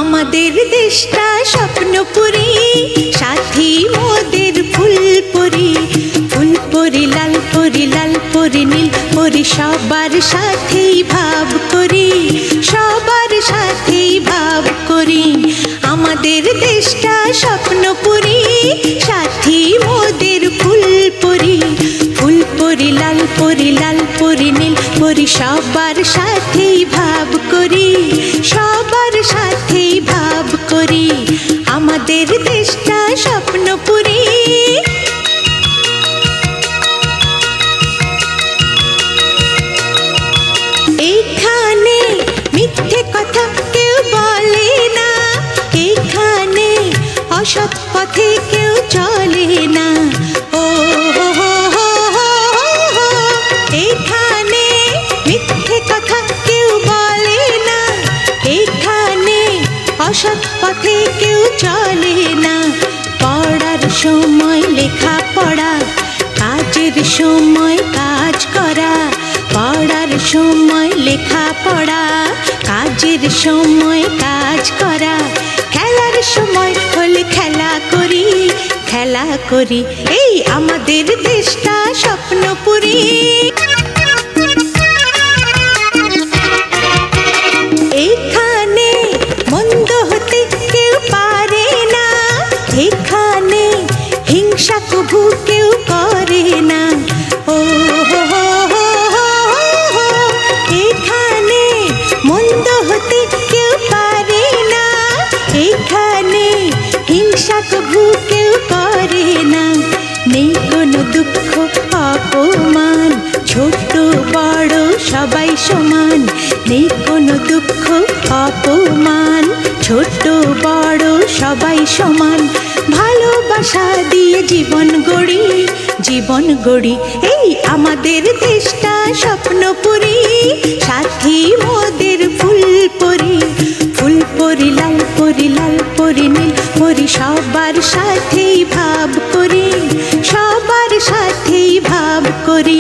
আমাদের দেশটা স্বপ্নপুরী, সাথী মোদের ফুলপুরি। ফুলপুরি লাল পরি, লাল পরি নীল পরি, সবার সাথেই ভাব করি, সবার সাথেই ভাব করি। আমাদের দেশটা স্বপ্নপুরী, সাথী মোদের ফুলপুরি। ফুলপুরি লাল পরি, লাল পরি নীল পরি, সবার সাথেই ভাব করি, সবার সাথেই ভাব করি। আমাদের দেশটা স্বপ্নপুরী। এইখানে মিথ্যে কথা কেউ বলে না, এইখানে অসৎ পথে কেউ চলে না। ও হো হো হো হো হো, এইখানে মিথ্যে কথা কেউ বলে না, এইখানে অসৎ পথে কেউ চলে না। পড়ার সময় লেখা পড়া, কাজের সময় কাজ করা। পড়ার সময় লেখা পড়া, কাজের সময় কাজ করা। খেলার সময় হলে খেলা করি, খেলা করি। এই আমাদের দেশটা স্বপ্নপুরী। এইখানে মন্দ হতে কেউ পারে না, এখানে হিংসা কভু কেউ করে না। ও হো হো হো হো হো, এখানে মন্দ হতে কেউ পারে না, এখানে হিংসা কভু কেউ করে না। নেই কোনো দুঃখ অপমান, ছোট বড় সবাই সমান। নেই কোনো দুঃখ অপমান, ছোট বড় সবাই সমান। ভালোবাসা দিয়ে জীবন গড়ি, জীবন গড়ি। এই আমাদের দেশটা স্বপ্নপুরী, সাথী মোদের ফুলপুরি। ফুলপুরি লাল পরি, লাল পরি নীল পরি, সবার সাথেই ভাব করি, সবার সাথেই ভাব করি।